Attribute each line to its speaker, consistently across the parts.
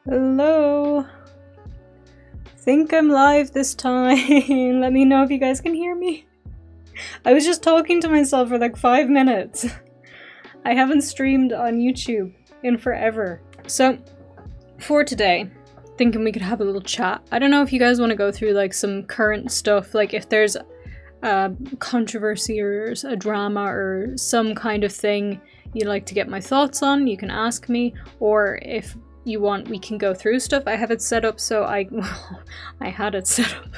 Speaker 1: Hello. Think I'm live this time. Let me know if you guys can hear me. I was just talking to myself for like 5 minutes. I haven't streamed on YouTube in forever. So, for today, thinking we could have a little chat. I don't know if you guys want to go through like some current stuff, like if there's a controversy or a drama or some kind of thing you'd like to get my thoughts on, you can ask me, or if you want, we can go through stuff. I have it set up so I had it set up.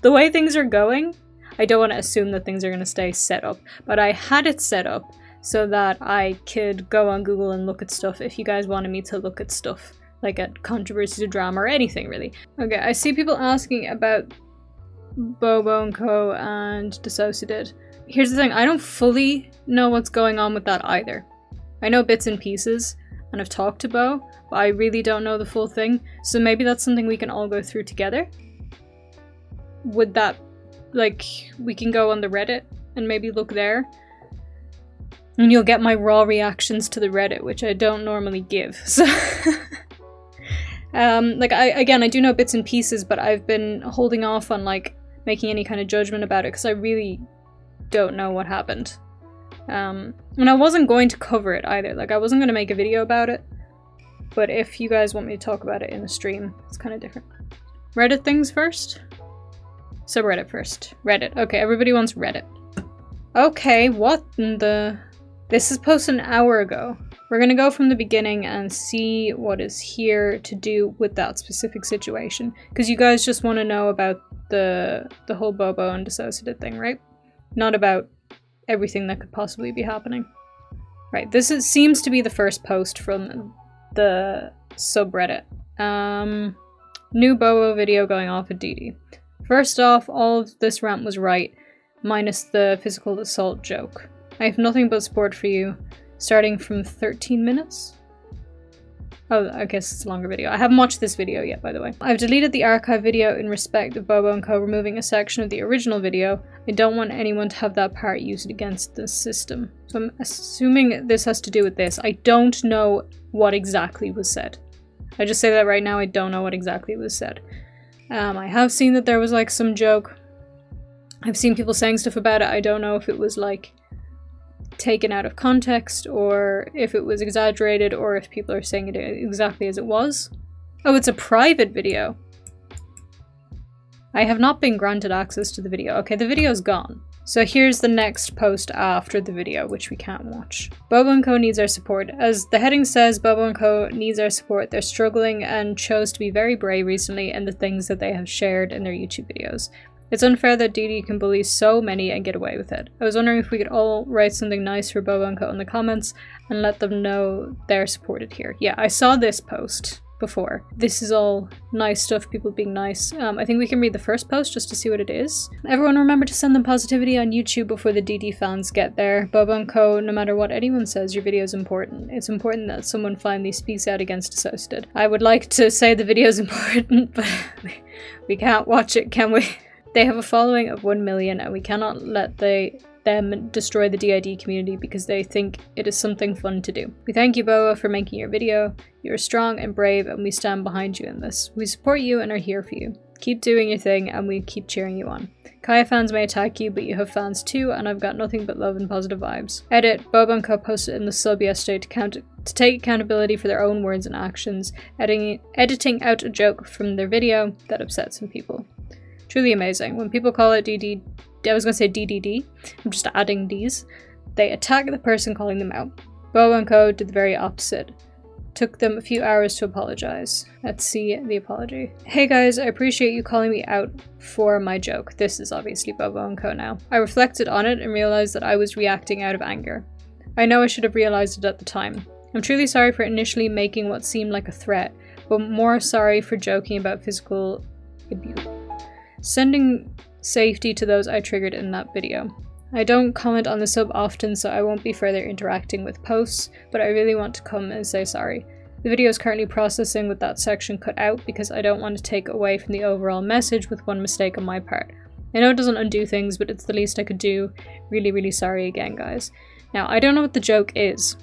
Speaker 1: The way things are going, I don't want to assume that things are going to stay set up, but I had it set up so that I could go on Google and look at stuff if you guys wanted me to look at stuff, like at controversies or drama or anything really. Okay, I see people asking about Bobo and Co and DissociaDID. Here's the thing, I don't fully know what's going on with that either. I know bits and pieces, and I've talked to Bo, but I really don't know the full thing, so maybe that's something we can all go through together. Would that, like, we can go on the Reddit and maybe look there, and you'll get my raw reactions to the Reddit, which I don't normally give, so... like, I do know bits and pieces, but I've been holding off on, like, making any kind of judgment about it, because I really don't know what happened. And I wasn't going to cover it either, like, I wasn't going to make a video about it, but if you guys want me to talk about it in the stream, it's kind of different. Reddit things first? Subreddit first. Reddit. Okay, everybody wants Reddit. Okay, what in the... This is posted an hour ago. We're gonna go from the beginning and see what is here to do with that specific situation. Because you guys just want to know about the whole Bobo and DissociaDID thing, right? Not about everything that could possibly be happening. Right, seems to be the first post from the subreddit. New Bobo video going off at DD. First off, all of this rant was right, minus the physical assault joke. I have nothing but support for you, starting from 13 minutes? Oh, I guess it's a longer video. I haven't watched this video yet, by the way. I've deleted the archive video in respect of Bobo and Co removing a section of the original video. I don't want anyone to have that part used against the system. So I'm assuming this has to do with this. I don't know what exactly was said. I just say that right now, I don't know what exactly was said. I have seen that there was like some joke. I've seen people saying stuff about it. I don't know if it was like taken out of context or if it was exaggerated or if people are saying it exactly as it was. Oh, it's a private video. I have not been granted access to the video. Okay, the video's gone. So here's the next post after the video, which we can't watch. Bobo and Co needs our support. As the heading says, Bobo and Co needs our support. They're struggling and chose to be very brave recently in the things that they have shared in their YouTube videos. It's unfair that DD can bully so many and get away with it. I was wondering if we could all write something nice for Bobo and Co in the comments and let them know they're supported here. Yeah, I saw this post before. This is all nice stuff, people being nice. I think we can read the first post just to see what it is. Everyone remember to send them positivity on YouTube before the DD fans get there. Bobo and Co, no matter what anyone says, your video is important. It's important that someone finally speaks out against DissociaDID. I would like to say the video is important, but we can't watch it, can we? They have a following of 1 million and we cannot let them destroy the DID community because they think it is something fun to do. We thank you, Bobo, for making your video. You are strong and brave and we stand behind you in this. We support you and are here for you. Keep doing your thing and we keep cheering you on. Kaya fans may attack you, but you have fans too, and I've got nothing but love and positive vibes. Edit, Bobo and Co posted in the sub yesterday to take accountability for their own words and actions, editing out a joke from their video that upset some people. Truly amazing. When people call it DD, I was going to say DDD, I'm just adding Ds, they attack the person calling them out. Bobo and Co did the very opposite. Took them a few hours to apologize. Let's see the apology. Hey guys, I appreciate you calling me out for my joke. This is obviously Bobo and Co now. I reflected on it and realized that I was reacting out of anger. I know I should have realized it at the time. I'm truly sorry for initially making what seemed like a threat, but more sorry for joking about physical abuse. Sending safety to those I triggered in that video. I don't comment on the sub often, so I won't be further interacting with posts, but I really want to come and say sorry. The video is currently processing with that section cut out because I don't want to take away from the overall message with one mistake on my part. I know it doesn't undo things, but it's the least I could do. Really, really sorry again, guys. Now, I don't know what the joke is,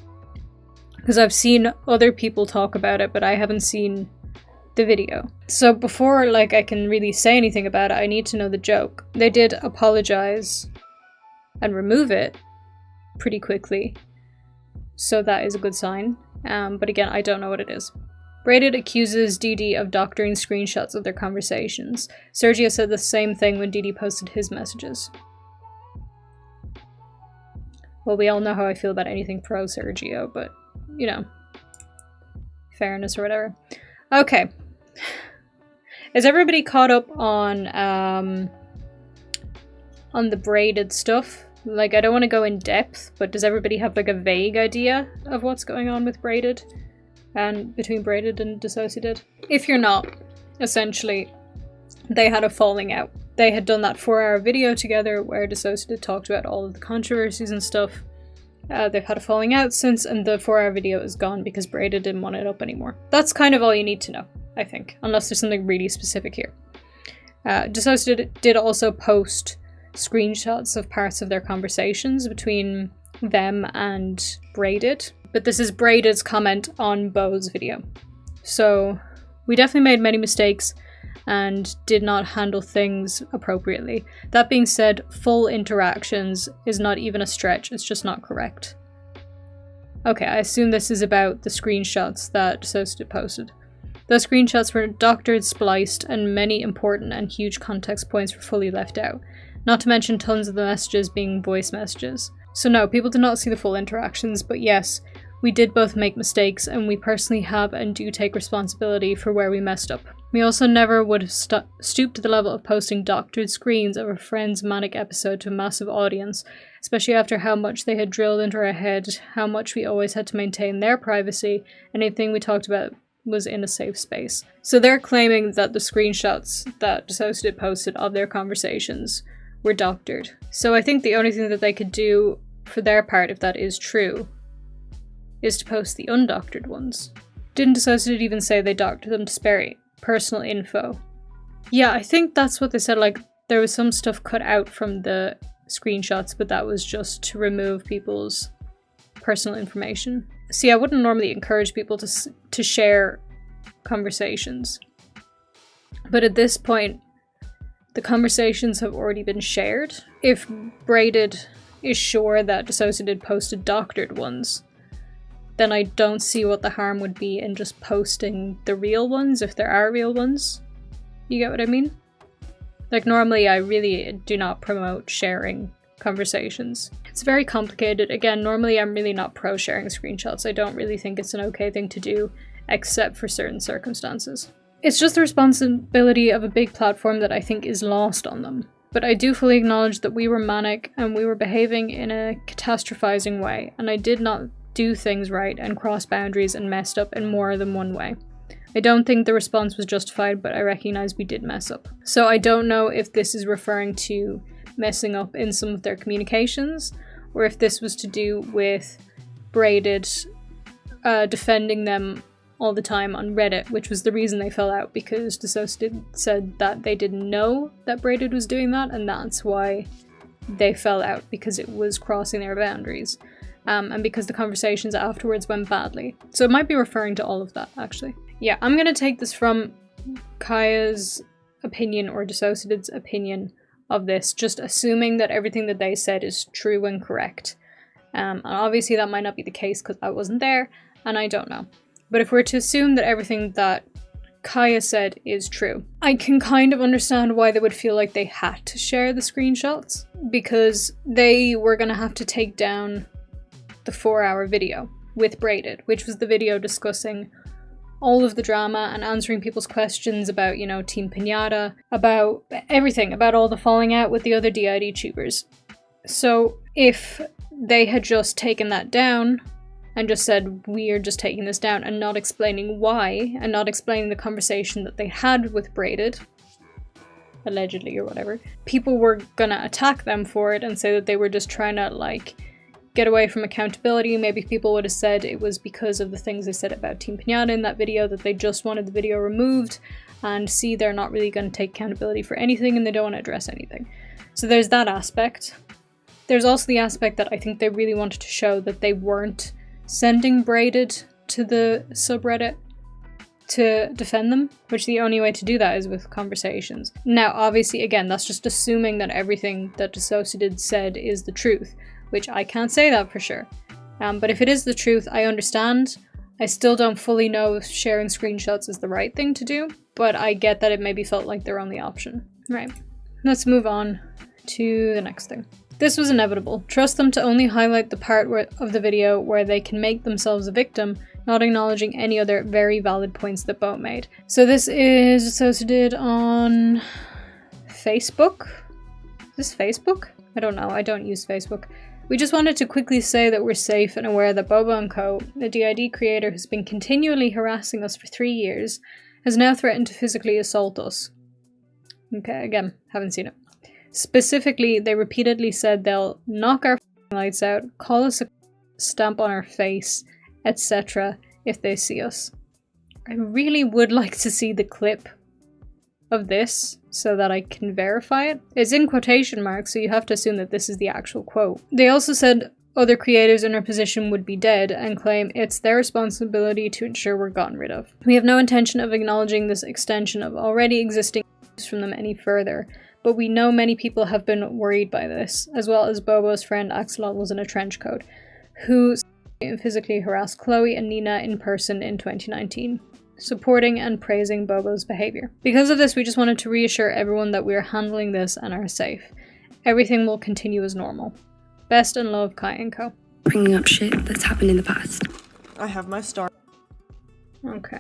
Speaker 1: because I've seen other people talk about it, but I haven't seen the video. So before like I can really say anything about it, I need to know the joke. They did apologize and remove it pretty quickly, so that is a good sign. But again, I don't know what it is. Braided accuses DD of doctoring screenshots of their conversations. Sergio said the same thing when DD posted his messages. Well, we all know how I feel about anything pro Sergio, but, you know, fairness or whatever. Okay. Is everybody caught up on the braided stuff? Like, I don't want to go in depth, but does everybody have like a vague idea of what's going on with braided and between braided and DissociaDID? If you're not, essentially, they had a falling out. They had done that 4-hour video together where DissociaDID talked about all of the controversies and stuff. They've had a falling out since, and the 4-hour video is gone because braided didn't want it up anymore. That's kind of all you need to know, I think, unless there's something really specific here. DissociaDID did also post screenshots of parts of their conversations between them and braided, but this is braided's comment on Bo's video. So we definitely made many mistakes and did not handle things appropriately. That being said, full interactions is not even a stretch, it's just not correct. Okay, I assume this is about the screenshots that DissociaDID posted. Those screenshots were doctored, spliced, and many important and huge context points were fully left out. Not to mention tons of the messages being voice messages. So no, people did not see the full interactions, but yes, we did both make mistakes, and we personally have and do take responsibility for where we messed up. We also never would have stooped to the level of posting doctored screens of a friend's manic episode to a massive audience, especially after how much they had drilled into our head, how much we always had to maintain their privacy, anything we talked about was in a safe space. So they're claiming that the screenshots that DissociaDID posted of their conversations were doctored. So I think the only thing that they could do for their part, if that is true, is to post the undoctored ones. Didn't DissociaDID even say they doctored them to spare personal info? Yeah, I think that's what they said, like there was some stuff cut out from the screenshots, but that was just to remove people's personal information. See, I wouldn't normally encourage people to share conversations, but at this point, the conversations have already been shared. If braided is sure that DissociaDID posted doctored ones, then I don't see what the harm would be in just posting the real ones, if there are real ones. You get what I mean? Like, normally I really do not promote sharing conversations. It's very complicated. Again, normally I'm really not pro sharing screenshots. I don't really think it's an okay thing to do, except for certain circumstances. It's just the responsibility of a big platform that I think is lost on them. But I do fully acknowledge that we were manic and we were behaving in a catastrophizing way, and I did not do things right and cross boundaries and messed up in more than one way. I don't think the response was justified, but I recognize we did mess up. So I don't know if this is referring to messing up in some of their communications, or if this was to do with braided defending them all the time on Reddit, which was the reason they fell out, because DissociaDID said that they didn't know that braided was doing that, and that's why they fell out, because it was crossing their boundaries. And because the conversations afterwards went badly. So it might be referring to all of that, actually. Yeah, I'm gonna take this from Kaya's opinion or DissociaDID's opinion of this, just assuming that everything that they said is true and correct. And obviously that might not be the case because I wasn't there, and I don't know. But if we're to assume that everything that Kaya said is true, I can kind of understand why they would feel like they had to share the screenshots, because they were gonna have to take down the 4-hour video with braided, which was the video discussing all of the drama and answering people's questions about, you know, Team Pinata, about everything, about all the falling out with the other DID tubers. So if they had just taken that down and just said, we're just taking this down, and not explaining why, and not explaining the conversation that they had with braided, allegedly or whatever, people were gonna attack them for it and say that they were just trying to, like, get away from accountability. Maybe people would have said it was because of the things they said about Team Pinata in that video, that they just wanted the video removed, and see, they're not really going to take accountability for anything and they don't want to address anything. So there's that aspect. There's also the aspect that I think they really wanted to show that they weren't sending braided to the subreddit to defend them, which the only way to do that is with conversations. Now, obviously, again, that's just assuming that everything that DissociaDID said is the truth, which I can't say that for sure. But if it is the truth, I understand. I still don't fully know if sharing screenshots is the right thing to do, but I get that it maybe felt like their only option. Right, let's move on to the next thing. This was inevitable. Trust them to only highlight the part of the video where they can make themselves a victim, not acknowledging any other very valid points that Bobo made. So this is DissociaDID on Facebook? Is this Facebook? I don't know, I don't use Facebook. We just wanted to quickly say that we're safe and aware that Bobo & Co., a DID creator who's been continually harassing us for 3 years, has now threatened to physically assault us. Okay, again, haven't seen it. Specifically, they repeatedly said they'll knock our lights out, call us a stamp on our face, etc. if they see us. I really would like to see the clip of this so that I can verify it. It's in quotation marks, so you have to assume that this is the actual quote. They also said other creators in our position would be dead and claim it's their responsibility to ensure we're gotten rid of. We have no intention of acknowledging this extension of already existing from them any further, but we know many people have been worried by this, as well as Bobo's friend Axelot was in a trench coat, who physically harassed Chloe and Nina in person in 2019. Supporting and praising Bobo's behavior. Because of this, we just wanted to reassure everyone that we are handling this and are safe. Everything will continue as normal. Best and love, Kai and Co.
Speaker 2: Bringing up shit that's happened in the past.
Speaker 3: I have my star.
Speaker 1: Okay.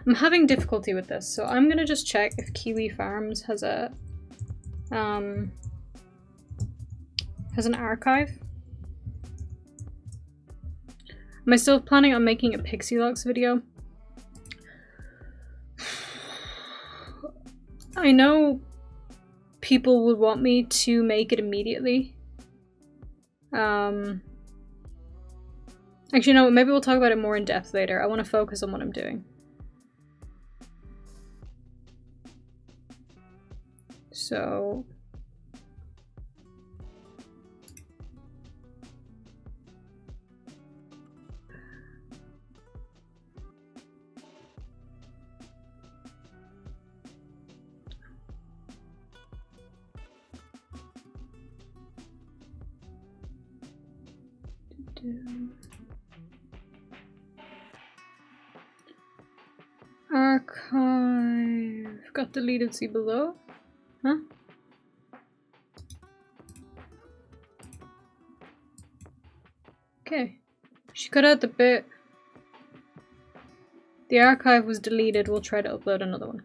Speaker 1: I'm having difficulty with this, so I'm gonna just check if Kiwi Farms has a has an archive. Am I still planning on making a Pixie Logs video? I know people would want me to make it immediately. Actually, no, maybe we'll talk about it more in depth later. I want to focus on what I'm doing. So... Archive got deleted, see below? Huh? Okay. She cut out the bit. The archive was deleted, we'll try to upload another one.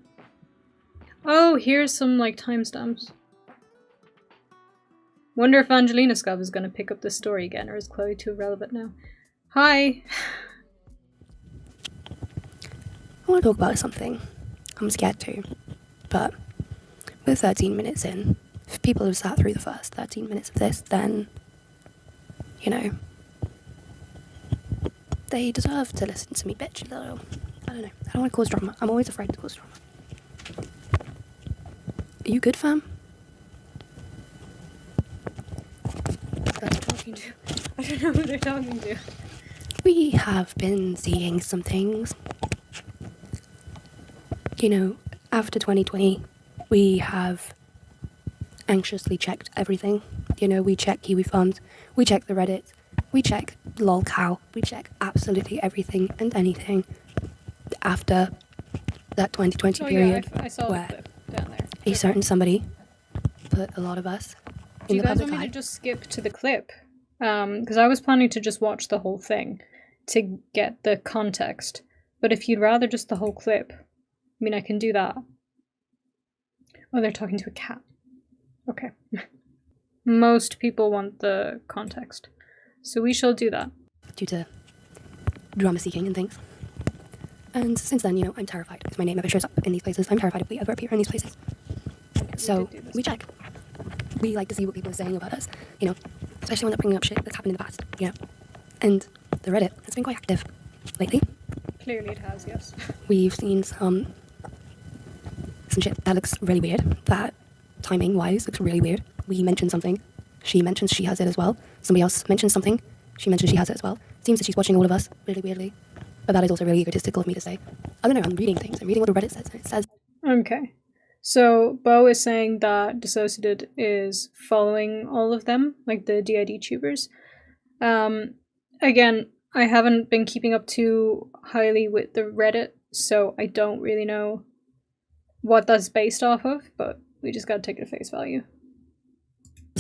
Speaker 1: Oh, here's some like timestamps. Wonder if VangelinaSkov is gonna pick up this story again, or is Chloe too irrelevant now? Hi!
Speaker 2: I want to talk about something. I'm scared to, but we're 13 minutes in. If people have sat through the first 13 minutes of this, then, you know, they deserve to listen to me bitch a little. I don't know. I don't want to cause drama. I'm always afraid to cause drama. Are you good, fam?
Speaker 1: Talking to? I don't know who they're talking to.
Speaker 2: We have been seeing some things. You know, after 2020, we have anxiously checked everything. You know, we check Kiwi Farms, we check the Reddit, we check lolcow, we check absolutely everything and anything after that 2020 period
Speaker 1: I saw
Speaker 2: where
Speaker 1: the clip down there.
Speaker 2: a certain somebody put a lot of us
Speaker 1: Do
Speaker 2: in
Speaker 1: you
Speaker 2: the
Speaker 1: guys
Speaker 2: public
Speaker 1: want me
Speaker 2: eye.
Speaker 1: to just skip to the clip? Because I was planning to just watch the whole thing to get the context. But if you'd rather just the whole clip, I mean, I can do that. Oh, they're talking to a cat. Okay. Most people want the context. So we shall do that.
Speaker 2: Due to drama seeking and things. And since then, you know, I'm terrified if my name ever shows up in these places. I'm terrified if we ever appear in these places. So we check. We like to see what people are saying about us, you know, especially when they're bringing up shit that's happened in the past, you know. And the Reddit has been quite active lately.
Speaker 1: Clearly it has, yes.
Speaker 2: We've seen some shit that looks really weird. That timing-wise looks really weird. We mentioned something. She mentions she has it as well. Somebody else mentions something. She mentions she has it as well. Seems that she's watching all of us really weirdly. But that is also really egotistical of me to say. I don't know, I'm reading things. I'm reading what the Reddit says, and it says...
Speaker 1: Okay. So, Bo is saying that DissociaDID is following all of them, like the DID tubers. Again, I haven't been keeping up too highly with the Reddit, so I don't really know what that's based off of, but we just gotta take it at face value.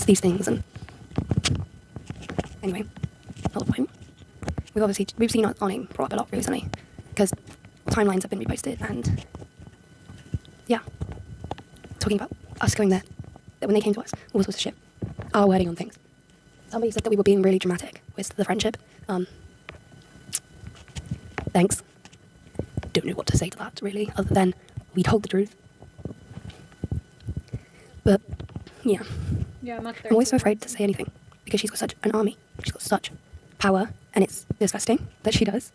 Speaker 2: These things, and... Anyway, whole point. We've seen our name brought up a lot recently, because timelines have been reposted, and... yeah. Talking about us going there, that when they came to us, all sorts of shit. Our wording on things. Somebody said that we were being really dramatic with the friendship. Thanks. Don't know what to say to that, really, other than we told the truth. But, yeah.
Speaker 1: Yeah, I'm
Speaker 2: always so afraid to say anything, because she's got such an army. She's got such power, and it's disgusting that she does.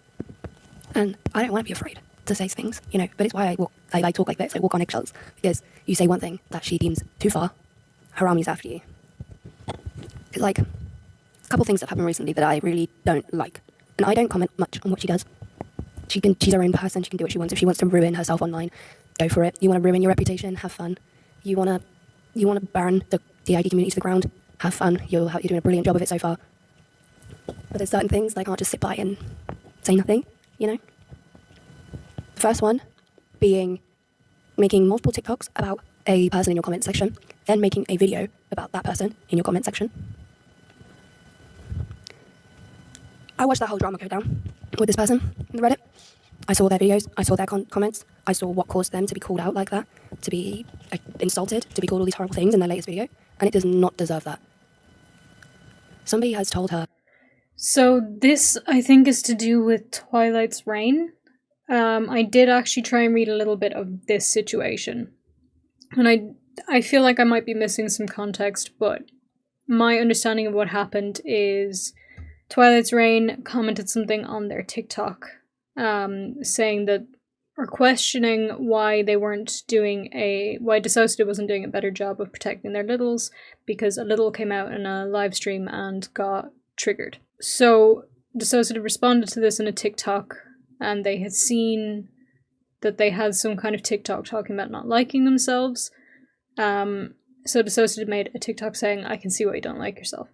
Speaker 2: And I don't want to be afraid to say things, you know, but it's why I talk like this, I walk on eggshells, because you say one thing that she deems too far, her army's after you. It's like, a couple things that have happened recently that I really don't like, and I don't comment much on what she does. She's her own person, she can do what she wants. If she wants to ruin herself online, go for it. You want to ruin your reputation, have fun. You want to burn the DID community to the ground, have fun. You're doing a brilliant job of it so far. But there's certain things that I can't just sit by and say nothing, you know? The first one being making multiple TikToks about a person in your comment section, then making a video about that person in your comment section. I watched that whole drama go down with this person in the Reddit. I saw their videos, I saw their comments, I saw what caused them to be called out like that, to be insulted, to be called all these horrible things in their latest video, and it does not deserve that. Somebody has told her.
Speaker 1: So this, I think, is to do with Twilight's reign. I did actually try and read a little bit of this situation, and I feel like I might be missing some context, but my understanding of what happened is Twilight's reign commented something on their TikTok, saying that, or questioning why they weren't why DissociaDID wasn't doing a better job of protecting their littles, because a little came out in a live stream and got triggered. So DissociaDID responded to this in a TikTok, and they had seen that they had some kind of TikTok talking about not liking themselves. So DissociaDID made a TikTok saying, "I can see why you don't like yourself."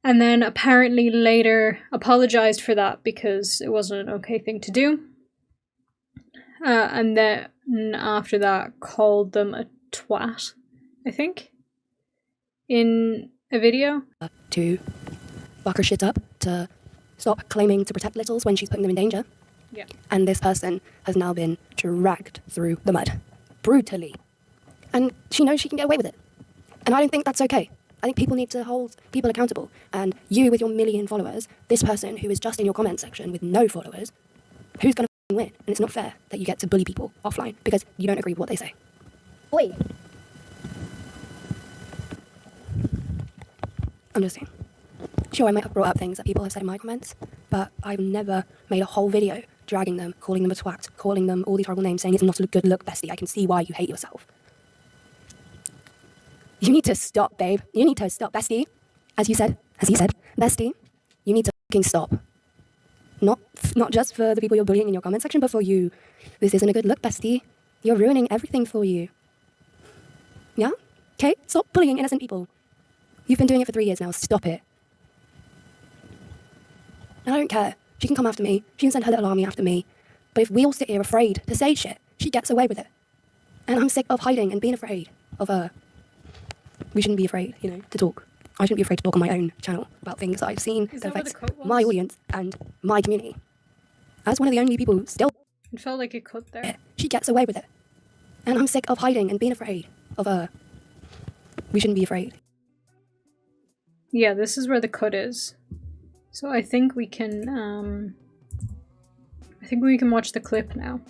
Speaker 1: And then apparently later apologized for that because it wasn't an okay thing to do. And then after that called them a twat, I think, in a video.
Speaker 2: To fuck her shit up, to stop claiming to protect littles when she's putting them in danger.
Speaker 1: Yeah.
Speaker 2: And this person has now been dragged through the mud, brutally. And she knows she can get away with it. And I don't think that's okay. I think people need to hold people accountable. And you with your 1 million followers, this person who is just in your comment section with no followers, who's going to win? And it's not fair that you get to bully people offline because you don't agree with what they say. Oi! I'm just saying. Sure, I might have brought up things that people have said in my comments, but I've never made a whole video dragging them, calling them a twat, calling them all these horrible names, saying it's not a good look, bestie. I can see why you hate yourself. You need to stop, babe. You need to stop, bestie. As he said, bestie, you need to fucking stop. Not just for the people you're bullying in your comment section, but for you. This isn't a good look, bestie. You're ruining everything for you. Yeah? Okay? Stop bullying innocent people. You've been doing it for 3 years now. Stop it. And I don't care. She can come after me. She can send her little army after me. But if we all sit here afraid to say shit, she gets away with it. And I'm sick of hiding and being afraid of her. We shouldn't be afraid, you know, to talk. I shouldn't be afraid to talk on my own channel about things that I've seen that affects my audience and my community. As one of the only people still...
Speaker 1: It felt like it cut there.
Speaker 2: She gets away with it. And I'm sick of hiding and being afraid of her. We shouldn't be afraid.
Speaker 1: Yeah, this is where the cut is. So I think we can, watch the clip now.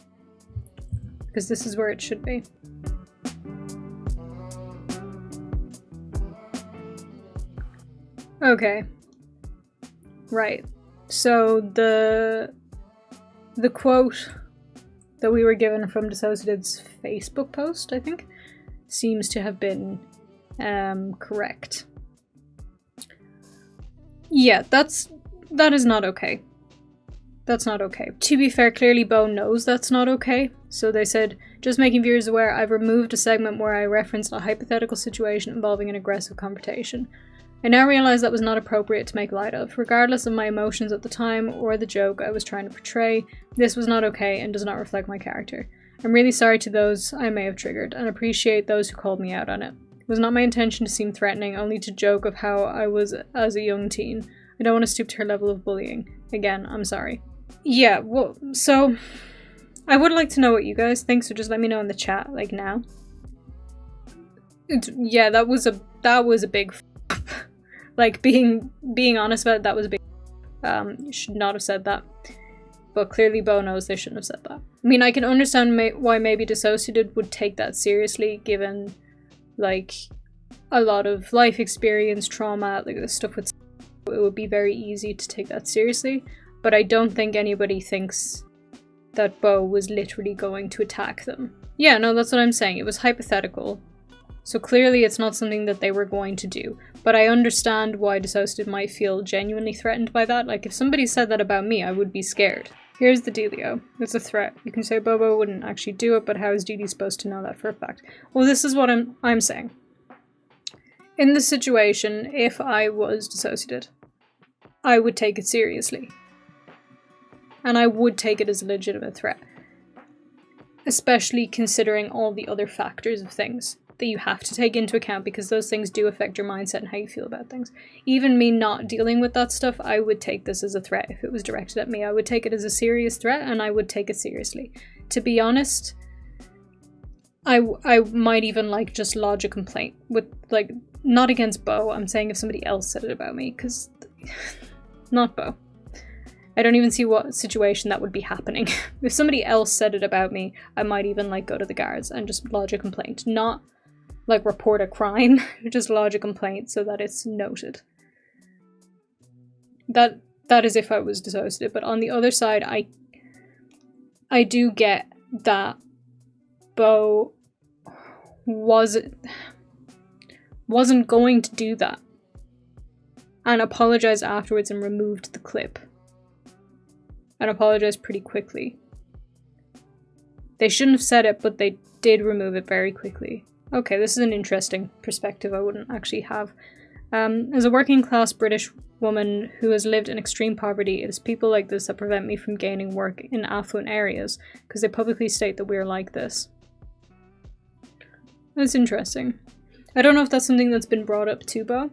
Speaker 1: Because this is where it should be. Okay. Right. So the quote that we were given from DissociaDID's Facebook post, I think, seems to have been correct. Yeah, that is not okay. That's not okay. To be fair, clearly Bo knows that's not okay. So they said, just making viewers aware, I've removed a segment where I referenced a hypothetical situation involving an aggressive confrontation. I now realize that was not appropriate to make light of. Regardless of my emotions at the time or the joke I was trying to portray, this was not okay and does not reflect my character. I'm really sorry to those I may have triggered and appreciate those who called me out on it. It was not my intention to seem threatening, only to joke of how I was as a young teen. I don't want to stoop to her level of bullying. Again, I'm sorry. Yeah, well, so I would like to know what you guys think, so just let me know in the chat, like, now. Yeah, that was a big like, being honest about it, that was a big you should not have said that. But clearly Bo knows they shouldn't have said that. I mean, I can understand why maybe DissociaDID would take that seriously, given, like, a lot of life experience, trauma, like, this stuff with it would be very easy to take that seriously. But I don't think anybody thinks that Bo was literally going to attack them. Yeah, no, that's what I'm saying. It was hypothetical. So clearly it's not something that they were going to do. But I understand why DissociaDID might feel genuinely threatened by that. Like, if somebody said that about me, I would be scared. Here's the dealio. It's a threat. You can say Bobo wouldn't actually do it, but how is Didi supposed to know that for a fact? Well, this is what I'm saying. In this situation, if I was DissociaDID, I would take it seriously. And I would take it as a legitimate threat. Especially considering all the other factors of things that you have to take into account, because those things do affect your mindset and how you feel about things. Even me not dealing with that stuff, I would take this as a threat if it was directed at me. I would take it as a serious threat and I would take it seriously. To be honest, I might even, like, just lodge a complaint with, like, not against Bo. I'm saying if somebody else said it about me, because not Bo. I don't even see what situation that would be happening. If somebody else said it about me, I might even, like, go to the guards and just lodge a complaint. Not, like, report a crime, just lodge a complaint so that it's noted. That is if I was DissociaDID, but on the other side, I do get that Bo wasn't going to do that and apologized afterwards and removed the clip. And apologized pretty quickly. They shouldn't have said it, but they did remove it very quickly. Okay, this is an interesting perspective I wouldn't actually have. As a working class British woman who has lived in extreme poverty, it is people like this that prevent me from gaining work in affluent areas, because they publicly state that we're like this. That's interesting. I don't know if that's something that's been brought up to Bo.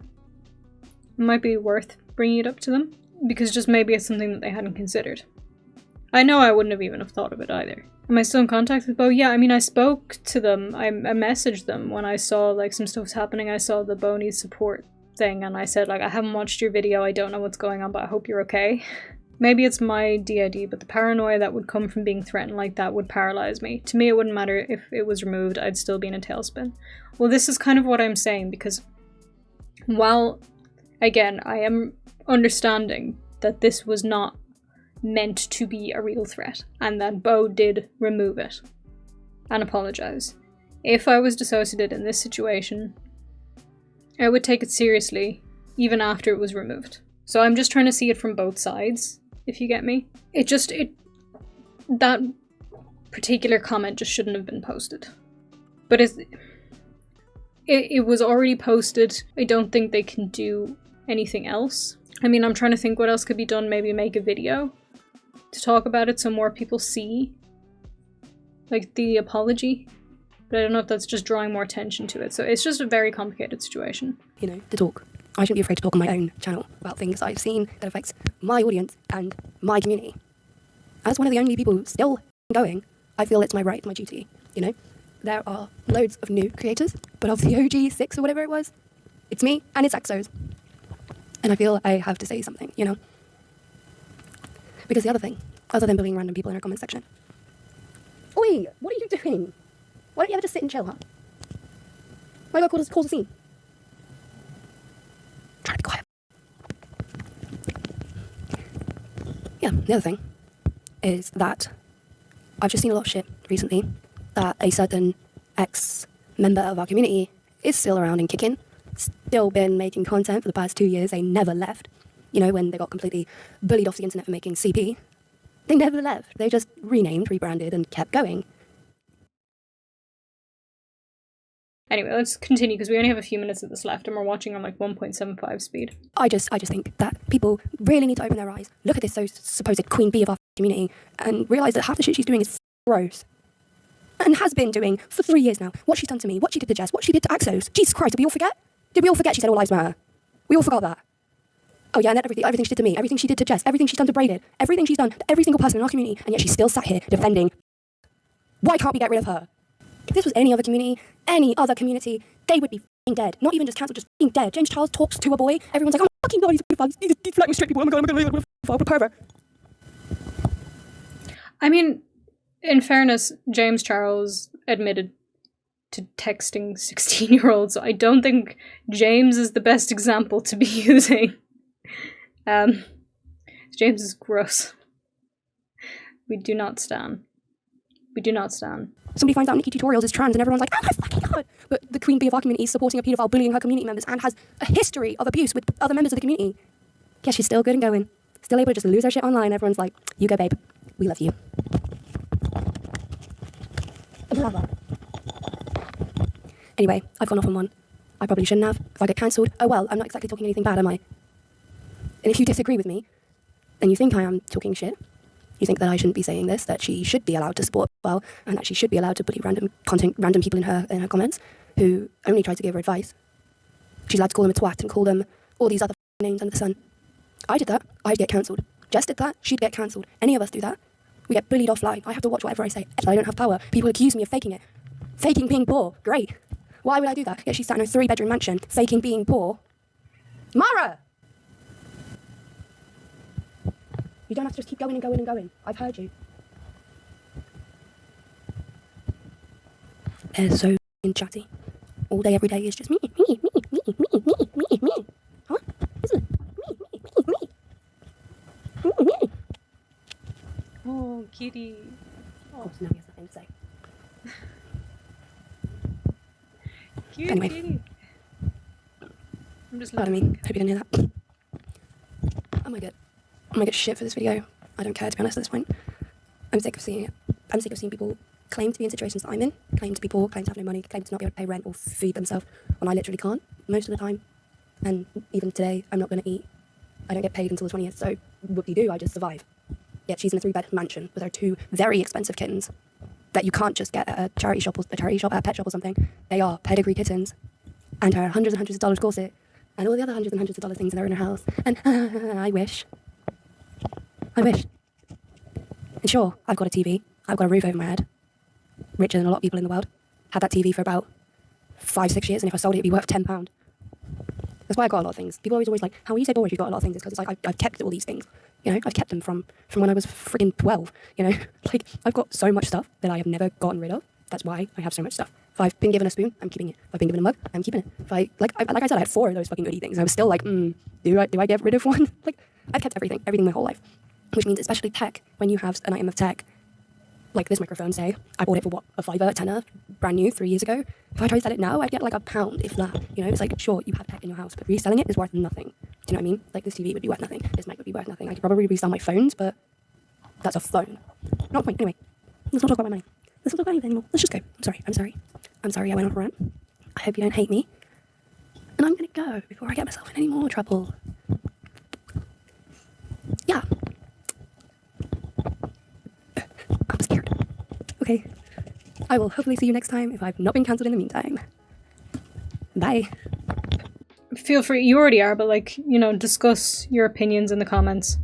Speaker 1: It might be worth bringing it up to them, because just maybe it's something that they hadn't considered. I know I wouldn't have even have thought of it either. Am I still in contact with Bo? Yeah, I mean, I spoke to them. I messaged them when I saw, like, some stuff was happening. I saw the Bo needs support thing, and I said, like, I haven't watched your video, I don't know what's going on, but I hope you're okay. Maybe it's my DID, but the paranoia that would come from being threatened like that would paralyze me. To me, it wouldn't matter if it was removed, I'd still be in a tailspin. Well, this is kind of what I'm saying, because while, again, I am understanding that this was not meant to be a real threat, and that Bo did remove it and apologize. If I was DissociaDID in this situation, I would take it seriously even after it was removed. So I'm just trying to see it from both sides, if you get me. That particular comment just shouldn't have been posted. But it was already posted. I don't think they can do anything else. I mean, I'm trying to think what else could be done. Maybe make a video to talk about it so more people see, like, the apology. But I don't know if that's just drawing more attention to it. So it's just a very complicated situation.
Speaker 2: You know, to talk. I shouldn't be afraid to talk on my own channel about things I've seen that affects my audience and my community. As one of the only people still going, I feel it's my right, my duty, you know? There are loads of new creators, but of the OG 6 or whatever it was, it's me and it's Exos. And I feel I have to say something, you know? Because the other thing, other than bullying random people in our comment section. Oi, what are you doing? Why don't you ever just sit and chill, huh? Why do I cause a scene? Try to be quiet. Yeah, the other thing is that I've just seen a lot of shit recently that a certain ex-member of our community is still around and kicking, still been making content for the past 2 years. They never left, you know, when they got completely bullied off the internet for making CP. They never left. They just renamed, rebranded, and kept going.
Speaker 1: Anyway, let's continue because we only have a few minutes of this left and we're watching on like 1.75 speed.
Speaker 2: I just think that people really need to open their eyes, look at this supposed queen bee of our community, and realise that half the shit she's doing is gross. And has been doing for 3 years now. What she's done to me, what she did to Jess, what she did to Axos. Jesus Christ, did we all forget? Did we all forget she said all lives matter? We all forgot that. Oh yeah, and then everything she did to me, everything she did to Jess, everything she's done to Braided, everything she's done to every single person in our community, and yet she's still sat here defending. Why can't we get rid of her? If this was any other community, they would be f***ing dead. Not even just cancelled, just f***ing dead. James Charles talks to a boy, everyone's like, oh my fucking god, he's a f***ing he's flirting with straight people, oh my god, what a pervert.
Speaker 1: I mean, in fairness, James Charles admitted to texting 16-year-olds, so I don't think James is the best example to be using. James is gross. We do not stan. We do not stan.
Speaker 2: Somebody finds out Nikki Tutorials is trans and everyone's like, oh my fucking god! But the queen bee of our community is supporting a paedophile bullying her community members and has a history of abuse with other members of the community. Yeah, she's still good and going. Still able to just lose her shit online. Everyone's like, you go babe. We love you. Anyway, I've gone off on one. I probably shouldn't have. If I get cancelled, oh well, I'm not exactly talking anything bad, am I? And if you disagree with me, then you think I am talking shit. You think that I shouldn't be saying this, that she should be allowed to support well, and that she should be allowed to bully random people in her comments who only try to give her advice. She's allowed to call them a twat and call them all these other names under the sun. I did that, I'd get cancelled. Jess did that, she'd get cancelled. Any of us do that. We get bullied offline. I have to watch whatever I say. I don't have power. People accuse me of faking it. Faking being poor. Great. Why would I do that? Yet she's sat in a 3-bedroom mansion, faking being poor. Mara! You don't have to just keep going and going and going. I've heard you. They're so f***ing chatty. All day, every day is just me. Huh? Isn't it? Me.
Speaker 1: Oh, kitty.
Speaker 2: Oh, so now he has nothing to say.
Speaker 1: Cute
Speaker 2: Anyway.
Speaker 1: kitty. I'm just
Speaker 2: Pardon me. Hope you didn't hear that. I might get shit for this video. I don't care, to be honest, at this point. I'm sick of seeing it. I'm sick of seeing people claim to be in situations that I'm in, claim to be poor, claim to have no money, claim to not be able to pay rent or feed themselves, when I literally can't, most of the time. And even today, I'm not going to eat. I don't get paid until the 20th, so whoop-de-doo, I just survive. Yet she's in a 3-bed mansion with her 2 very expensive kittens that you can't just get at a charity shop, at a pet shop or something. They are pedigree kittens. And her hundreds and hundreds of dollars corset. And all the other hundreds and hundreds of dollar things that are in her house. And I wish. And sure, I've got a TV. I've got a roof over my head. Richer than a lot of people in the world. Had that TV for about 5-6 years, and if I sold it, it'd be worth £10. That's why I got a lot of things. People always like, how will you say boy if you've got a lot of things? It's because it's like, I've kept all these things. You know, I've kept them from when I was friggin' 12. You know, like, I've got so much stuff that I have never gotten rid of. That's why I have so much stuff. If I've been given a spoon, I'm keeping it. If I've been given a mug, I'm keeping it. If I, like I said, I had 4 of those fucking goodie things. And I was still like, do I get rid of one? Like, I've kept everything my whole life. Which means, especially tech, when you have an item of tech, like this microphone, say, I bought it for what, a $5, $10, brand new 3 years ago. If I tried to sell it now, I'd get like £1, if that. You know, it's like, sure, you have tech in your house, but reselling it is worth nothing. Do you know what I mean? Like, this TV would be worth nothing. This mic would be worth nothing. I could probably resell my phones, but that's a phone. Not a point. Anyway, let's not talk about my money. Let's not talk about anything anymore. Let's just go. I'm sorry I went on a rant. I hope you don't hate me. And I'm gonna go before I get myself in any more trouble. Yeah. I'm scared. Okay. I will hopefully see you next time if I've not been cancelled in the meantime. Bye.
Speaker 1: Feel free, you already are, but like, you know, discuss your opinions in the comments.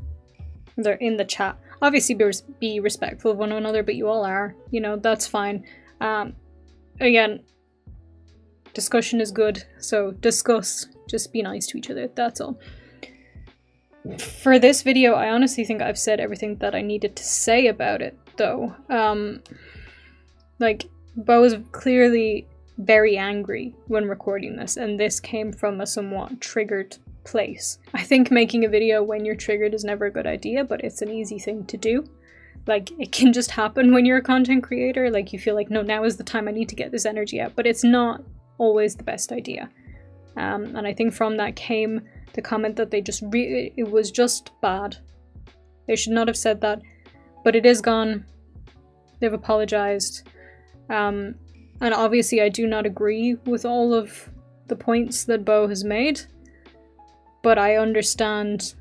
Speaker 1: They're in the chat. Obviously be respectful of one another, but you all are. You know, that's fine. Again, discussion is good, so discuss. Just be nice to each other, that's all. For this video, I honestly think I've said everything that I needed to say about it, though. Like, Bo was clearly very angry when recording this, and this came from a somewhat triggered place. I think making a video when you're triggered is never a good idea, but it's an easy thing to do. Like, it can just happen when you're a content creator. Like, you feel like, no, now is the time I need to get this energy out, but it's not always the best idea. And I think from that came the comment that they just it was just bad. They should not have said that. But it is gone. They've apologized. And obviously I do not agree with all of the points that Bo has made, but I understand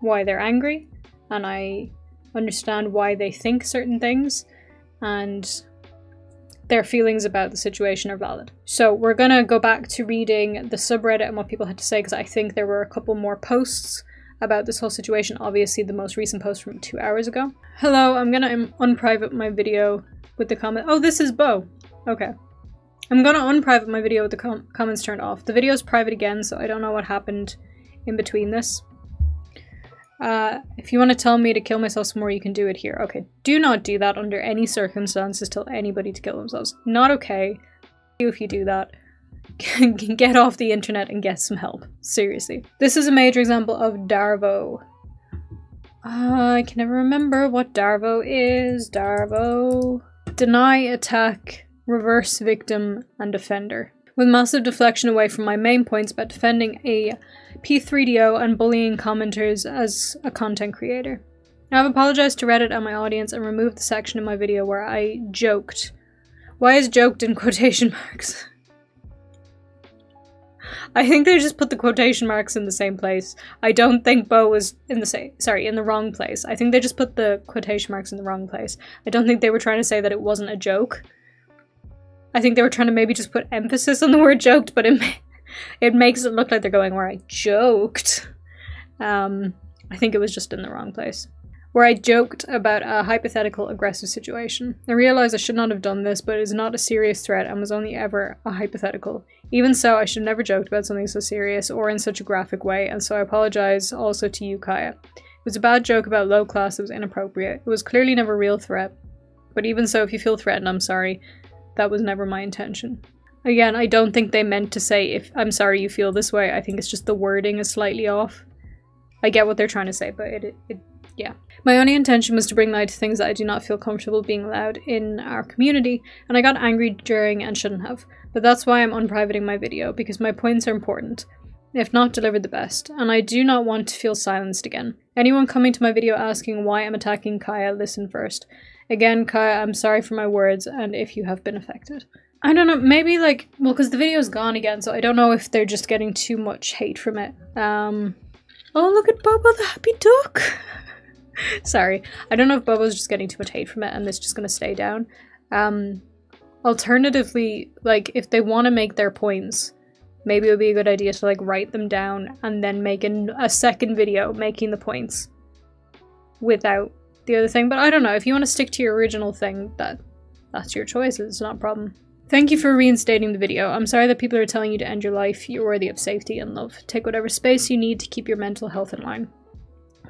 Speaker 1: why they're angry, and I understand why they think certain things, and their feelings about the situation are valid. So we're gonna go back to reading the subreddit and what people had to say, because I think there were a couple more posts about this whole situation. Obviously the most recent post from 2 hours ago. Hello, I'm gonna unprivate my video with the comment. Oh, this is Bo. Okay. I'm gonna unprivate my video with the comments turned off. The video is private again, so I don't know what happened in between this. If you want to tell me to kill myself some more, you can do it here. Okay, do not do that under any circumstances. Tell anybody to kill themselves. Not okay. If you do that, get off the internet and get some help. Seriously. This is a major example of Darvo. I can never remember what Darvo is. Darvo. Deny, attack, reverse victim, and offender. With massive deflection away from my main points about defending a P3DO and bullying commenters as a content creator. I've apologized to Reddit and my audience and removed the section in my video where I joked. Why is joked in quotation marks? I think they just put the quotation marks in the same place. I don't think Bo was in the wrong place. I think they just put the quotation marks in the wrong place. I don't think they were trying to say that it wasn't a joke. I think they were trying to maybe just put emphasis on the word joked, but it makes it look like they're going, where I joked. I think it was just in the wrong place. Where I joked about a hypothetical aggressive situation. I realize I should not have done this, but it is not a serious threat and was only ever a hypothetical. Even so, I should have never joked about something so serious or in such a graphic way, and so I apologize also to you, Kaya. It was a bad joke about low class that was inappropriate. It was clearly never a real threat. But even so, if you feel threatened, I'm sorry. That was never my intention. Again, I don't think they meant to say, if I'm sorry you feel this way. I think it's just the wording is slightly off. I get what they're trying to say, but yeah. My only intention was to bring light to things that I do not feel comfortable being allowed in our community, and I got angry during and shouldn't have. But that's why I'm unprivating my video, because my points are important, if not delivered the best, and I do not want to feel silenced again. Anyone coming to my video asking why I'm attacking Kaya, listen first. Again, Kaya, I'm sorry for my words, and if you have been affected. I don't know, maybe well, because the video's gone again, so I don't know if they're just getting too much hate from it. Oh, look at Bobo the happy duck! Sorry, I don't know if Bobo's just getting too much hate from it and it's just gonna stay down. Alternatively, if they want to make their points, maybe it would be a good idea to write them down and then make a second video making the points without the other thing. But I don't know, if you want to stick to your original thing, that's your choice, it's not a problem. Thank you for reinstating the video. I'm sorry that people are telling you to end your life. You're worthy of safety and love. Take whatever space you need to keep your mental health in line.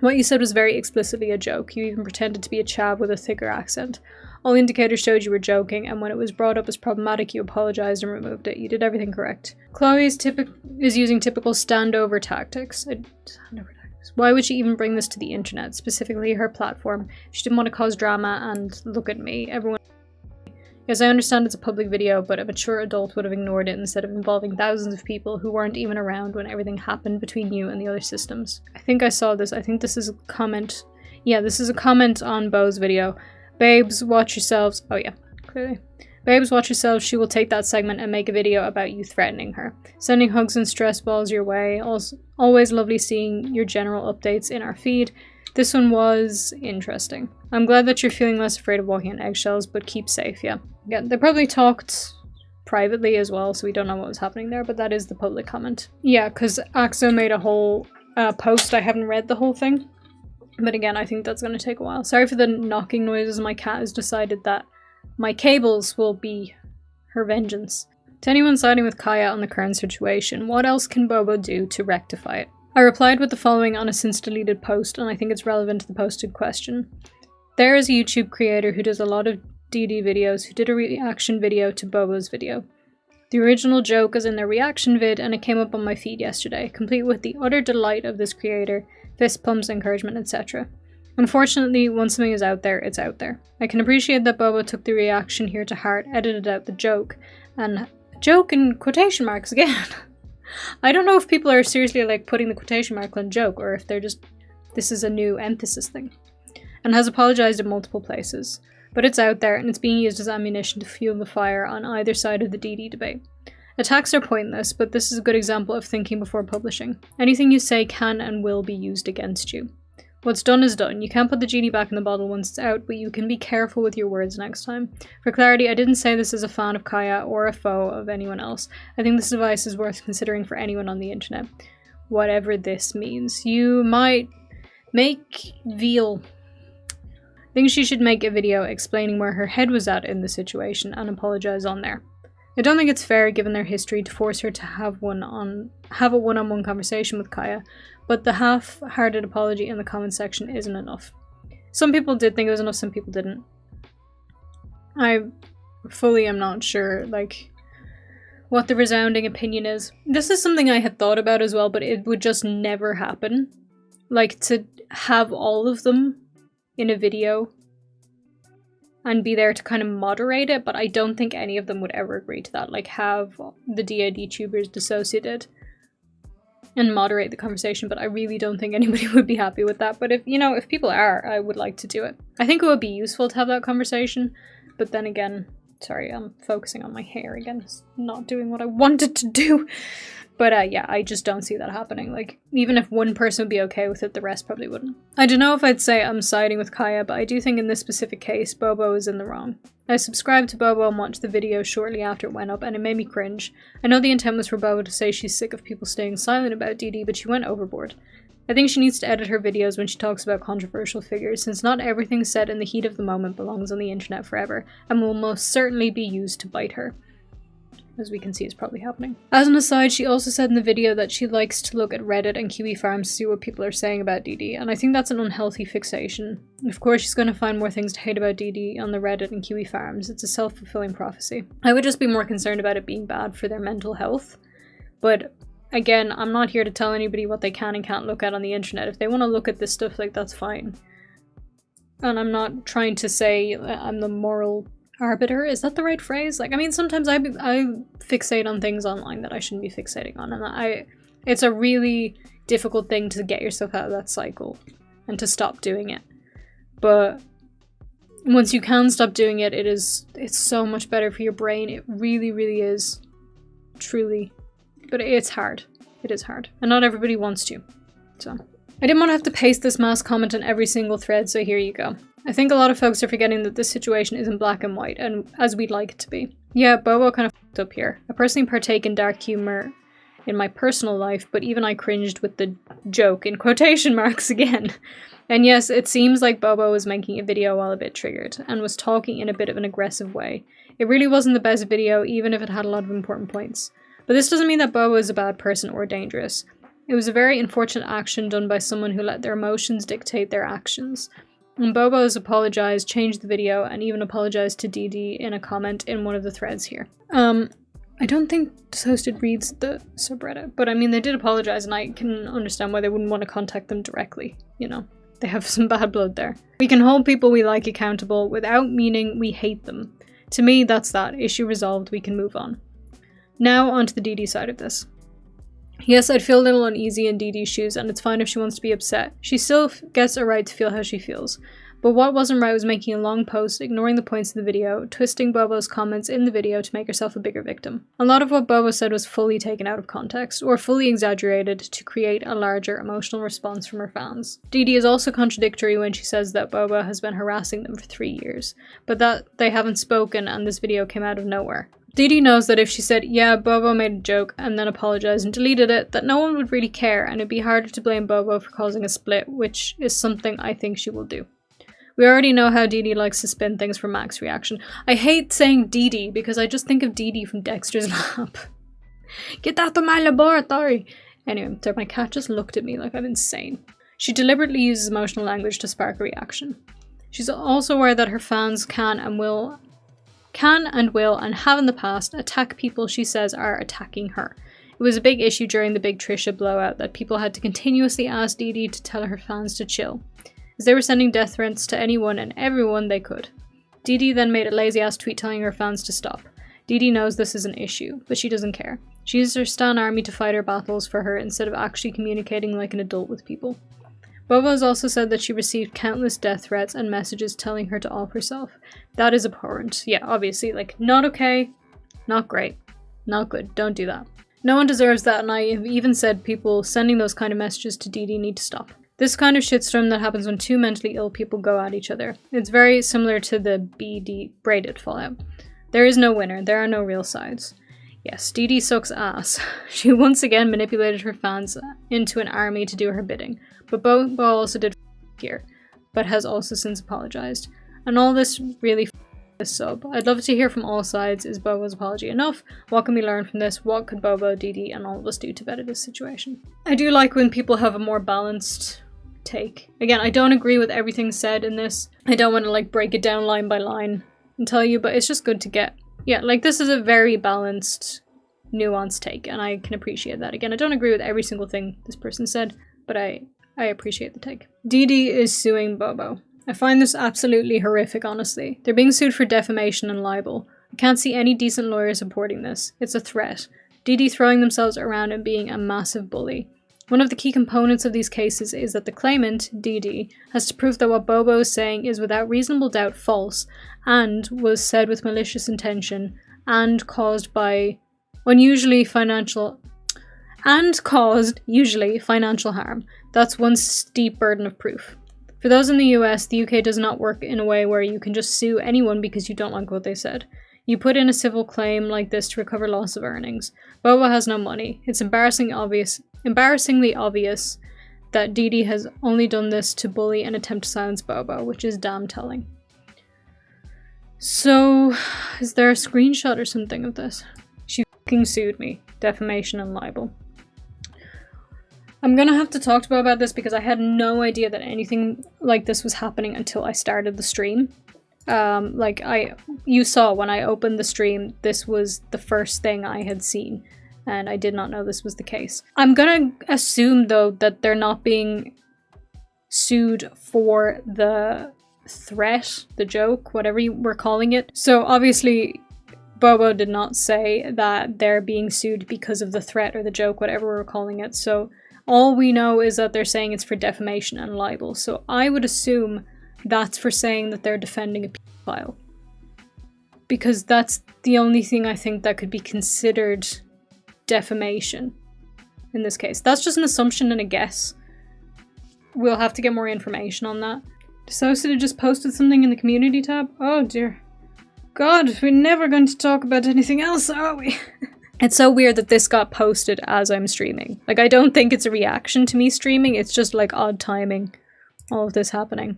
Speaker 1: What you said was very explicitly a joke. You even pretended to be a chav with a thicker accent. All indicators showed you were joking, and when it was brought up as problematic, you apologized and removed it. You did everything correct. Chloe is using typical standover tactics. Why would she even bring this to the internet, specifically her platform? She didn't want to cause drama, and look at me. Everyone. Yes, I understand it's a public video, but a mature adult would have ignored it instead of involving thousands of people who weren't even around when everything happened between you and the other systems. I think I saw this. I think this is a comment. Yeah, this is a comment on Bo's video. Babes, watch yourselves. Oh yeah, clearly. Babes, watch yourselves. She will take that segment and make a video about you threatening her. Sending hugs and stress balls your way. Always lovely seeing your general updates in our feed. This one was interesting. I'm glad that you're feeling less afraid of walking on eggshells, but keep safe, yeah. Yeah, they probably talked privately as well, so we don't know what was happening there, but that is the public comment. Yeah, because Axo made a whole post. I haven't read the whole thing, but again, I think that's going to take a while. Sorry for the knocking noises. My cat has decided that my cables will be her vengeance. To anyone siding with Kaya on the current situation, what else can Bobo do to rectify it? I replied with the following on a since deleted post, and I think it's relevant to the posted question. There is a YouTube creator who does a lot of DD videos who did a reaction video to Bobo's video. The original joke is in their reaction vid, and it came up on my feed yesterday, complete with the utter delight of this creator, fist pumps, encouragement, etc. Unfortunately, once something is out there, it's out there. I can appreciate that Bobo took the reaction here to heart, edited out the joke, and joke in quotation marks again. I don't know if people are seriously putting the quotation mark on joke, or if they're just, this is a new emphasis thing. and has apologized in multiple places. But it's out there, and it's being used as ammunition to fuel the fire on either side of the DD debate. Attacks are pointless, but this is a good example of thinking before publishing. Anything you say can and will be used against you. What's done is done. You can't put the genie back in the bottle once it's out, but you can be careful with your words next time. For clarity, I didn't say this as a fan of Kaya or a foe of anyone else. I think this advice is worth considering for anyone on the internet. Whatever this means. You might make veal. I think she should make a video explaining where her head was at in the situation and apologize on there. I don't think it's fair, given their history, to force her to have a one-on-one conversation with Kaya, but the half-hearted apology in the comment section isn't enough. Some people did think it was enough, some people didn't. I fully am not sure, like, what the resounding opinion is. This is something I had thought about as well, but it would just never happen. Like, to have all of them in a video and be there to kind of moderate it, but I don't think any of them would ever agree to that. Like, have the DID tubers DissociaDID and moderate the conversation, but I really don't think anybody would be happy with that. But if, you know, if people are, I would like to do it. I think it would be useful to have that conversation, but then again, sorry, I'm focusing on my hair again. It's not doing what I wanted to do. But yeah, I just don't see that happening. Like, even if one person would be okay with it, the rest probably wouldn't. I don't know if I'd say I'm siding with Kaya, but I do think in this specific case, Bobo is in the wrong. I subscribed to Bobo and watched the video shortly after it went up, and it made me cringe. I know the intent was for Bobo to say she's sick of people staying silent about DD, but she went overboard. I think she needs to edit her videos when she talks about controversial figures, since not everything said in the heat of the moment belongs on the internet forever, and will most certainly be used to bite her. As we can see, is probably happening. As an aside, she also said in the video that she likes to look at Reddit and Kiwi Farms to see what people are saying about DD, and I think that's an unhealthy fixation. Of course, she's going to find more things to hate about DD on the Reddit and Kiwi Farms. It's a self-fulfilling prophecy. I would just be more concerned about it being bad for their mental health. But again, I'm not here to tell anybody what they can and can't look at on the internet. If they want to look at this stuff, like, that's fine. And I'm not trying to say I'm the moral arbiter, is that the right phrase? Like, I mean, sometimes I fixate on things online that I shouldn't be fixating on, and it's a really difficult thing to get yourself out of that cycle and to stop doing it. But once you can stop doing it, it's so much better for your brain. It really, really is. Truly. But it's hard. It is hard. And not everybody wants to. So I didn't want to have to paste this mass comment on every single thread, so here you go. I think a lot of folks are forgetting that this situation isn't black and white, and as we'd like it to be. Yeah, Bobo kind of f***ed up here. I personally partake in dark humor in my personal life, but even I cringed with the joke in quotation marks again. And yes, it seems like Bobo was making a video while a bit triggered, and was talking in a bit of an aggressive way. It really wasn't the best video, even if it had a lot of important points. But this doesn't mean that Bobo is a bad person or dangerous. It was a very unfortunate action done by someone who let their emotions dictate their actions. And Bobo has apologized, changed the video, and even apologized to DD in a comment in one of the threads here. I don't think DissociaDID reads the subreddit, but I mean, they did apologize, and I can understand why they wouldn't want to contact them directly, you know. They have some bad blood there. We can hold people we like accountable without meaning we hate them. To me, that's that. Issue resolved, we can move on. Now onto the DD side of this. Yes, I'd feel a little uneasy in DD's shoes, and it's fine if she wants to be upset. She still gets a right to feel how she feels. But what wasn't right was making a long post, ignoring the points of the video, twisting Bobo's comments in the video to make herself a bigger victim. A lot of what Bobo said was fully taken out of context, or fully exaggerated to create a larger emotional response from her fans. DD is also contradictory when she says that Bobo has been harassing them for 3 years, but that they haven't spoken and this video came out of nowhere. DD knows that if she said, yeah, Bobo made a joke, and then apologized and deleted it, that no one would really care, and it'd be harder to blame Bobo for causing a split, which is something I think she will do. We already know how DD likes to spin things for max reaction. I hate saying DD because I just think of DD from Dexter's Lab. Get out of my laboratory! Anyway, so my cat just looked at me like I'm insane. She deliberately uses emotional language to spark a reaction. She's also aware that her fans can and will and have in the past attack people she says are attacking her. It was a big issue during the big Trisha blowout that people had to continuously ask DD to tell her fans to chill, as they were sending death threats to anyone and everyone they could. DD then made a lazy ass tweet telling her fans to stop. DD knows this is an issue, but she doesn't care. She uses her stan army to fight her battles for her instead of actually communicating like an adult with people. Bobo has also said that she received countless death threats and messages telling her to off herself. That is abhorrent. Yeah, obviously, like, not okay, not great, not good, don't do that. No one deserves that, and I have even said people sending those kind of messages to Dee Dee need to stop. This kind of shitstorm that happens when two mentally ill people go at each other. It's very similar to the BD braided fallout. There is no winner, there are no real sides. Yes, Dee Dee sucks ass. She once again manipulated her fans into an army to do her bidding. But Bobo also did here, but has also since apologized. And all this really this sub. I'd love to hear from all sides. Is Bobo's apology enough? What can we learn from this? What could Bobo, Dee Dee, and all of us do to better this situation? I do like when people have a more balanced take. Again, I don't agree with everything said in this. I don't want to like break it down line by line and tell you, but it's just good to get. Yeah, like this is a very balanced, nuanced take, and I can appreciate that. Again, I don't agree with every single thing this person said, but I appreciate the take. Dee Dee is suing Bobo. I find this absolutely horrific, honestly. They're being sued for defamation and libel. I can't see any decent lawyer supporting this. It's a threat. Dee Dee throwing themselves around and being a massive bully. One of the key components of these cases is that the claimant, Dee Dee, has to prove that what Bobo is saying is without reasonable doubt false and was said with malicious intention and caused usually financial harm. That's one steep burden of proof. For those in the US, the UK does not work in a way where you can just sue anyone because you don't like what they said. You put in a civil claim like this to recover loss of earnings. Bobo has no money. It's embarrassingly obvious that Dee Dee has only done this to bully and attempt to silence Bobo, which is damn telling. So, is there a screenshot or something of this? She fucking sued me. Defamation and libel. I'm gonna have to talk to Bobo about this because I had no idea that anything like this was happening until I started the stream. You saw when I opened the stream, this was the first thing I had seen, and I did not know this was the case. I'm gonna assume though that they're not being sued for the threat, the joke, whatever you were calling it. So obviously Bobo did not say that they're being sued because of the threat or the joke, whatever we're calling it. So all we know is that they're saying it's for defamation and libel. So I would assume that's for saying that they're defending a pedophile. Because that's the only thing I think that could be considered defamation in this case. That's just an assumption and a guess. We'll have to get more information on that. DissociaDID just posted something in the community tab. Oh dear. God, we're never going to talk about anything else, are we? It's so weird that this got posted as I'm streaming. Like, I don't think it's a reaction to me streaming, it's just like odd timing, all of this happening.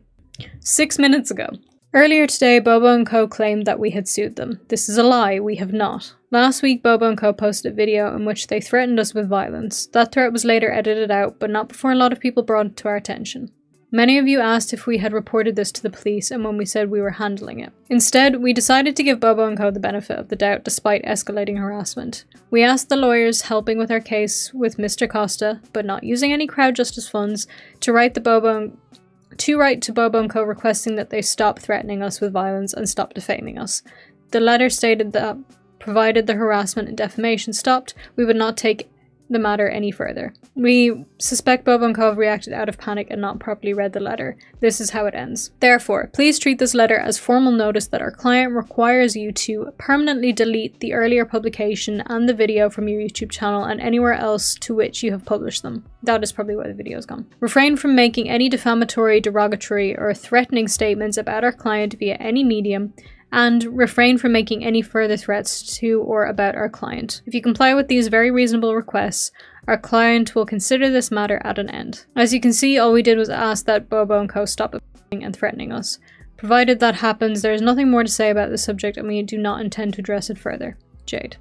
Speaker 1: 6 minutes ago. Earlier today, Bobo and Co claimed that we had sued them. This is a lie, we have not. Last week, Bobo and Co posted a video in which they threatened us with violence. That threat was later edited out, but not before a lot of people brought it to our attention. Many of you asked if we had reported this to the police and when we said we were handling it. Instead, we decided to give Bobo and Co the benefit of the doubt despite escalating harassment. We asked the lawyers helping with our case with Mr. Costa, but not using any crowd justice funds, to write to Bobo and Co requesting that they stop threatening us with violence and stop defaming us. The letter stated that, provided the harassment and defamation stopped, we would not take the matter any further. We suspect Bobo and Co have reacted out of panic and not properly read the letter. This is how it ends. Therefore, please treat this letter as formal notice that our client requires you to permanently delete the earlier publication and the video from your YouTube channel and anywhere else to which you have published them. That is probably why the video's gone. Refrain from making any defamatory, derogatory, or threatening statements about our client via any medium, and refrain from making any further threats to or about our client. If you comply with these very reasonable requests, our client will consider this matter at an end. As you can see, all we did was ask that Bobo and Co stop and threatening us. Provided that happens, there is nothing more to say about the subject and we do not intend to address it further. Jade.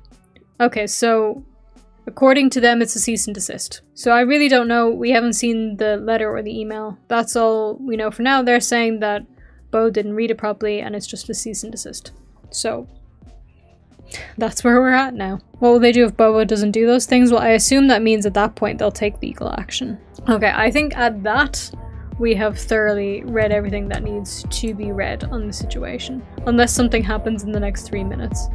Speaker 1: Okay, so according to them, it's a cease and desist. So I really don't know. We haven't seen the letter or the email. That's all we know for now. They're saying that Bo didn't read it properly and it's just a cease and desist. So that's where we're at now. What will they do if Bobo doesn't do those things? Well, I assume that means at that point they'll take legal action. Okay, I think at that we have thoroughly read everything that needs to be read on the situation. Unless something happens in the next 3 minutes.